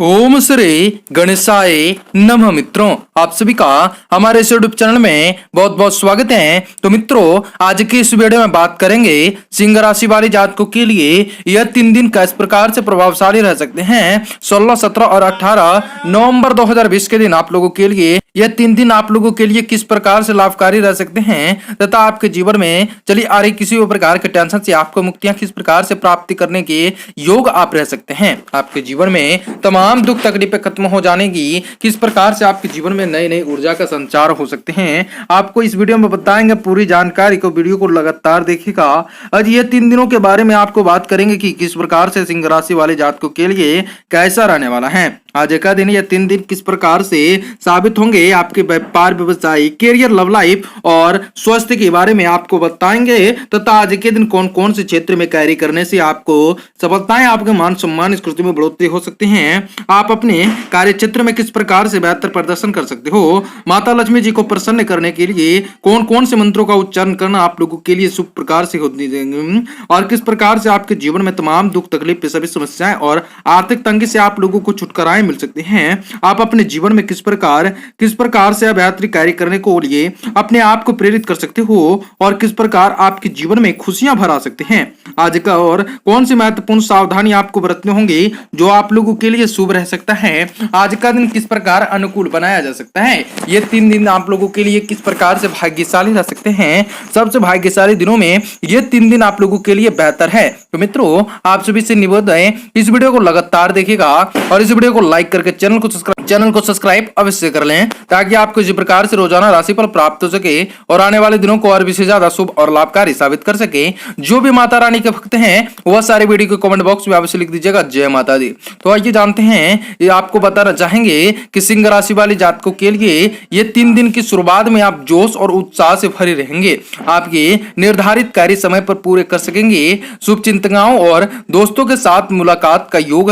ओम श्री गणेशाय नमः। मित्रों, आप सभी का हमारे इस यूट्यूब चैनल में बहुत बहुत स्वागत है। तो मित्रों, आज की इस वीडियो में बात करेंगे सिंह राशि वाली जातकों के लिए यह 3 दिन किस प्रकार से प्रभावशाली रह सकते हैं। 16, 17 और 18 नवंबर 2020 के दिन आप लोगों के लिए यह 3 दिन आप लोगों के लिए किस प्रकार से लाभकारी रह सकते हैं तथा आपके जीवन में चली आ रही किसी भी प्रकार के टेंशन से आपको मुक्तियां किस प्रकार से प्राप्ति करने के योग आप रह सकते हैं। आपके जीवन में तमाम दुख तकलीफें खत्म हो जाने की किस प्रकार से आपके जीवन में नई नई ऊर्जा का संचार हो सकते हैं, आपको इस वीडियो में बताएंगे। पूरी जानकारी को वीडियो को लगातार देखिएगा। आज ये 3 दिनों के बारे में आपको बात करेंगे कि किस प्रकार से सिंह राशि वाले जातकों के लिए कैसा रहने वाला है। आज का दिन या 3 दिन किस प्रकार से साबित होंगे आपके व्यापार, व्यवसाय, करियर, लव लाइफ और स्वास्थ्य के बारे में आपको बताएंगे तथा आज के दिन कौन कौन से क्षेत्र में कार्य करने से आपको सफलताएं, आपके मान सम्मान, स्थिति में बढ़ोतरी हो सकती हैं। आप अपने कार्य क्षेत्र में किस प्रकार से बेहतर प्रदर्शन कर सकते हो। माता लक्ष्मी जी को प्रसन्न करने के लिए कौन कौन से मंत्रों का उच्चारण करना आप लोगों के लिए शुभ प्रकार से होती है और किस प्रकार से आपके जीवन में तमाम दुख तकलीफ, सभी समस्याएं और आर्थिक तंगी से आप लोगों को छुटकारा मिल सकते हैं। आप अपने जीवन में किस प्रकार से बेहतरी कार्य करने को लिए अपने आप को प्रेरित कर सकते हो और किस प्रकार आपके जीवन में खुशियां भरा सकते हैं। आज का और कौन सी महत्वपूर्ण सावधानी आपको बरतने होंगे जो आप लोगों के लिए शुभ रह सकता है। आज का दिन किस प्रकार अनुकूल बनाया जा सकता है। ये 3 दिन आप लोगों के लिए किस प्रकार से भाग्यशाली रह सकते हैं। सबसे भाग्यशाली दिनों में ये 3 दिन आप लोगों के लिए बेहतर है। तो मित्रों, आप सभी से निवेदन है इस वीडियो को लगातार देखिएगा और इस वीडियो को लाइक करके चैनल को सब्सक्राइब अवश्य कर लें ताकि आपको इसी प्रकार से रोजाना राशिफल प्राप्त हो सके और आने वाले दिनों को और भी से ज्यादा शुभ और लाभकारी साबित कर सके। जो भी माता रानी के भक्त हैं वह सारे वीडियो को कमेंट बॉक्स में अवश्य लिख दीजिएगा, जय माता दी। तो आइए जानते हैं, ये आपको बताना चाहेंगे कि सिंह राशि वाली जातकों के लिए ये 3 दिन की शुरुआत में आप जोश और उत्साह से भरे रहेंगे। आपके निर्धारित कार्य समय पर पूरे कर सकेंगे। शुभ चिंतनाओं और दोस्तों के साथ मुलाकात का योग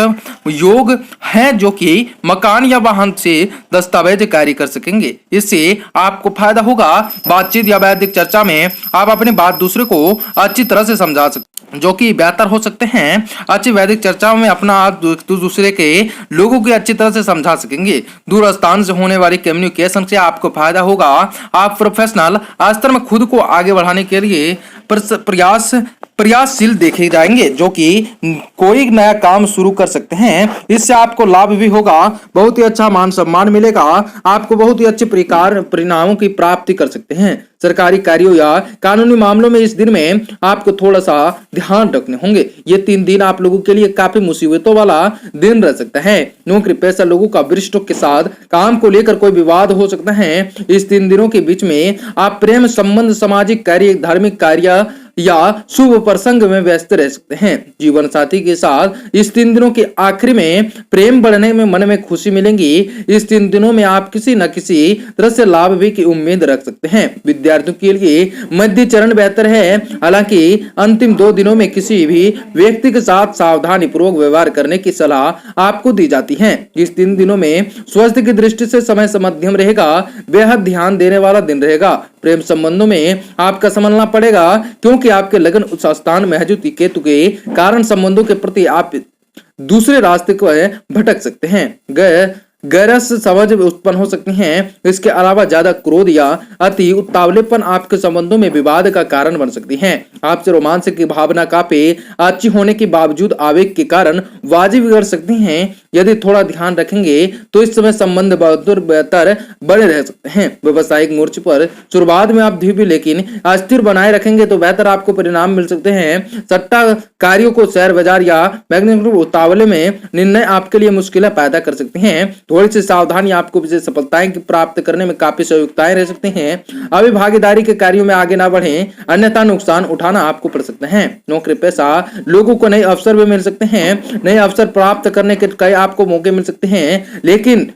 है जो कि मकान या वाहन से दस्तावेज कार्य कर सकेंगे। इससे आपको फायदा होगा। बातचीत या वैदिक चर्चा में आप अपनी बात दूसरे को अच्छी तरह से समझा सकते जो कि बेहतर हो सकते हैं। अच्छी वैदिक चर्चा में अपना आप दूसरे के लोगों को अच्छी तरह से समझा सकेंगे। दूर स्थान से होने वाली कम्युनिकेशन से आपको फायदा होगा। आप प्रोफेशनल स्तर में खुद को आगे बढ़ाने के लिए प्रयासशील देखे जाएंगे जो कि कोई नया काम शुरू कर सकते हैं। इससे आपको लाभ भी होगा, बहुत ही अच्छा मान सम्मान मिलेगा। आपको बहुत ही अच्छे परिणामों की प्राप्ति कर सकते हैं। सरकारी कार्यों या कानूनी मामलों में इस दिन में आपको थोड़ा सा ध्यान रखने होंगे। ये 3 दिन आप लोगों के लिए काफी मुसीबतों वाला दिन रह सकता है। नौकरी पेशा लोगों का वरिष्ठों के साथ काम को लेकर कोई विवाद हो सकता है। इस 3 दिनों के बीच में आप प्रेम संबंध, सामाजिक कार्य, धार्मिक कार्य या शुभ प्रसंग में व्यस्त रह सकते हैं। जीवन साथी के साथ इस 3 दिनों के आखिर में प्रेम बढ़ने में मन में खुशी मिलेंगी। इस 3 दिनों में आप किसी न किसी तरह से लाभ भी की उम्मीद रख सकते हैं। विद्यार्थियों के लिए मध्य चरण बेहतर है। हालांकि अंतिम 2 दिनों में किसी भी व्यक्ति के साथ सावधानी पूर्वक व्यवहार करने की सलाह आपको दी जाती है। इस 3 दिनों में स्वास्थ्य की दृष्टि से समय मध्यम रहेगा। बेहद ध्यान देने वाला दिन रहेगा। प्रेम संबंधों में आपका संभलना पड़ेगा क्योंकि आपके लगन उस स्थान में मौजूद केतु के कारण संबंधों के प्रति आप दूसरे रास्ते को भटक सकते हैं। गैरस समझ उत्पन्न हो सकती हैं। इसके अलावा ज्यादा क्रोध या अति उतावलेपन आपके संबंधों में विवाद का कारण बन सकती है। आपसे रोमांस की भावना काफी अच्छी होने के बावजूद आवेग के कारण वाजिब बिगड़ सकती हैं। यदि थोड़ा ध्यान रखेंगे तो इस समय संबंध बेहतर बने रह सकते हैं। व्यवसायिक मोर्चे पर शुरुआत में आप धीरे लेकिन अस्थिर बनाए रखेंगे तो बेहतर आपको परिणाम मिल सकते हैं। सट्टा कार्यों को शेयर बाजार या मैग्नेटिक उतावले में निर्णय आपके लिए मुश्किलें पैदा कर सकते हैं। थोड़ी सी सावधानी आपको विशेष सफलताएं प्राप्त करने में काफी सहयोगताएं रह सकते हैं। अभी भागीदारी के कार्यों में आगे ना बढ़ें, अन्यथा नुकसान उठाना आपको पड़ सकता है। नौकरी पेशा लोगों को नए अवसर भी मिल सकते हैं। नए अवसर प्राप्त करने के कई आपको मौके मिल सकते हैं, लेकिन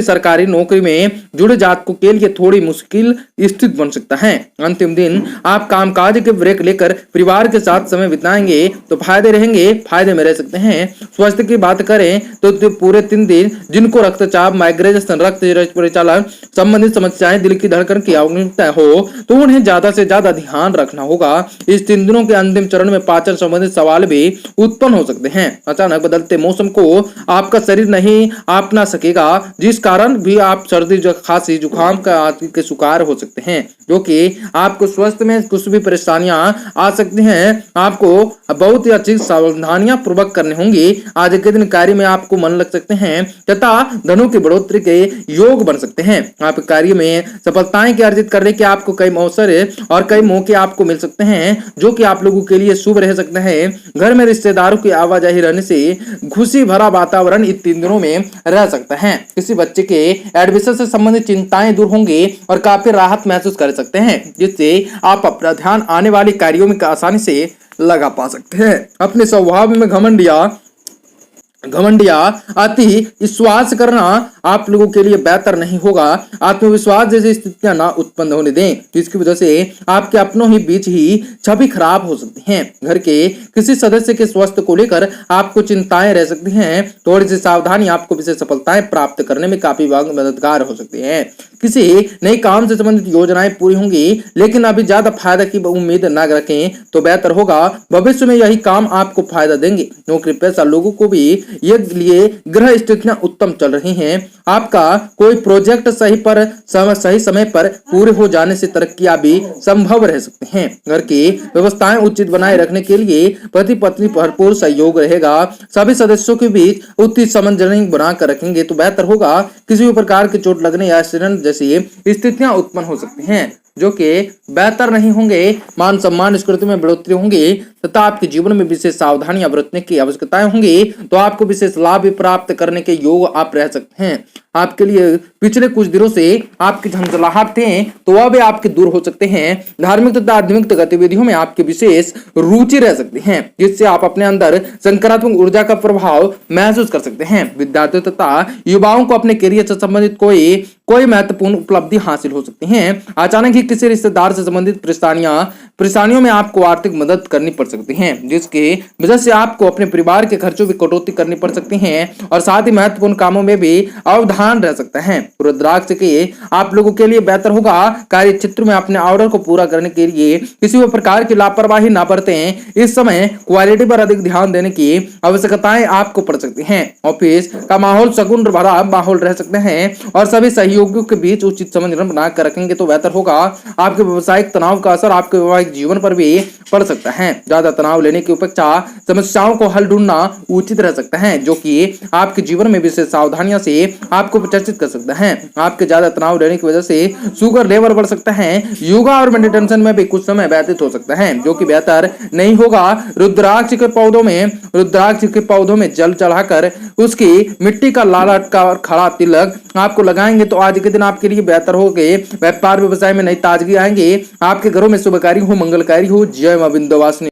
सरकारी नौकरी में जुड़े जातकों के लिए थोड़ी मुश्किल स्थिति बन सकता है। अंतिम दिन आप कामकाज के ब्रेक लेकर परिवार के साथ समय बिताएंगे तो फायदे में रह सकते हैं। स्वास्थ्य की बात करें तो पूरे 3 दिन जिनको रक्तचाप, माइग्रेन, रक्त परिचालन संबंधित समस्याएं, दिल की धड़कन की आवश्यकता हो तो उन्हें ज्यादा से ज्यादा ध्यान रखना होगा। इस 3 दिनों के अंतिम चरण में पाचन संबंधित सवाल भी उत्पन्न हो सकते हैं। अचानक बदलते मौसम को आपका शरीर नहीं अपना सकेगा, जिस कारण भी आप सर्दी, खांसी, जुकाम के शिकार हो सकते हैं, जो कि आपको स्वास्थ्य में कुछ भी परेशानियां आ सकती हैं। आपको बहुत ही अच्छी सावधानियां पूर्वक करनी होंगी। आज के दिन कार्य में आपको मन लग सकते हैं तथा धनों की बढ़ोतरी के योग बन सकते हैं। आप कार्य में सफलताएं की अर्जित करने के आपको कई अवसर और कई मौके आपको मिल सकते हैं, जो कि आप लोगों के लिए शुभ रह सकते हैं। घर में रिश्तेदारों की आवाजाही रहने से खुशी भरा वातावरण इन 3 दिनों में रह सकता है। किसी बच्चे के एडमिशन से संबंधित चिंताएं दूर होंगी और काफी राहत महसूस कर सकते हैं, जिससे आप अपना ध्यान आने वाले कार्यों में आसानी से लगा पा सकते हैं। अपने स्वभाव में घमंडिया अति विश्वास करना आप लोगों के लिए बेहतर नहीं होगा। आत्मविश्वास जैसी स्थितियां ना उत्पन्न होने दें, जिसकी वजह से आपके अपनों ही बीच ही छवि खराब हो सकती है। घर के किसी सदस्य के स्वास्थ्य को लेकर आपको चिंताएं रह सकती हैं। थोड़ी सी सावधानी आपको विशेष सफलताएं प्राप्त करने में काफी मददगार हो सकती है। किसी नए काम से संबंधित योजनाएं पूरी होंगी, लेकिन अभी ज्यादा फायदा की उम्मीद न रखें तो बेहतर होगा। भविष्य में यही काम आपको फायदा देंगे। नौकरी पेशा लोगों को भी ये लिए ग्रह स्थितियां उत्तम चल रही हैं। आपका कोई प्रोजेक्ट सही समय पर पूरे हो जाने से तरक्कियां भी संभव रह सकती हैं। घर की व्यवस्थाएं उचित बनाए रखने के लिए पति पत्नी भरपूर सहयोग रहेगा। सभी सदस्यों के बीच उचित समन्वय बनाकर रखेंगे तो बेहतर होगा। किसी भी प्रकार की चोट लगने या एक्सीडेंट जैसी स्थितियां उत्पन्न हो सकती हैं, जो कि बेहतर नहीं होंगे। मान सम्मान स्कृति में बढ़ोतरी होंगी तथा आपके जीवन में विशेष सावधानियां बरतने की आवश्यकताएं होंगी, तो आपको विशेष लाभ भी प्राप्त करने के योग आप रह सकते हैं। आपके लिए पिछले कुछ दिनों से आपकी झंझलाहट थे तो वह भी आपके दूर हो सकते हैं। धार्मिक तथा आध्यात्मिक गतिविधियों में आपकी विशेष रुचि रह सकती है, जिससे आप अपने अंदर सकारात्मक ऊर्जा का प्रभाव महसूस कर सकते हैं। विद्यार्थियों तथा युवाओं को अपने करियर से संबंधित कोई महत्वपूर्ण उपलब्धि हासिल हो सकती है। अचानक ही किसी रिश्तेदार से संबंधित परेशानियों में आपको आर्थिक मदद करनी पड़ सकती है, जिसकी वजह से आपको अपने परिवार के खर्चों की कटौती करनी पड़ सकती है और साथ ही महत्वपूर्ण कामों में भी अवधान रह सकता है। रुद्राक्ष के आप लोगों के लिए बेहतर होगा। कार्य क्षेत्र में अपने ऑर्डर को पूरा करने के लिए किसी भी प्रकार की लापरवाही ना बरतें। इस समय क्वालिटी पर अधिक ध्यान देने की आवश्यकताएं आपको पड़ सकती हैं। ऑफिस का माहौल शगुन भरा माहौल रह सकते हैं और सभी सहयोगियों के बीच उचित समन्वय बनाकर रखेंगे तो बेहतर होगा। आपके व्यवसायिक तनाव का असर आपके वैवाहिक जीवन पर भी पड़ सकता है। ज्यादा तनाव लेने की अपेक्षा समस्याओं को हल ढूंढना उचित रह सकता है, जो कि आपके जीवन में विशेष सावधानियों से आपको प्रचलित कर सकता है। आपके ज्यादा तनाव लेने की वजह से शुगर लेवल बढ़ सकता है। योगा और मेडिटेशन में भी कुछ समय व्यतीत हो सकता है, जो कि बेहतर नहीं होगा। रुद्राक्ष के पौधों में जल चढ़ाकर उसकी मिट्टी का लाल अटका खड़ा तिलक आपको लगाएंगे तो आज के दिन आपके लिए बेहतर होंगे। व्यापार व्यवसाय में नई ताजगी आएंगे। आपके घरों में शुभकारी हो, मंगलकारी हो। जय मां विंध्यवासिनी।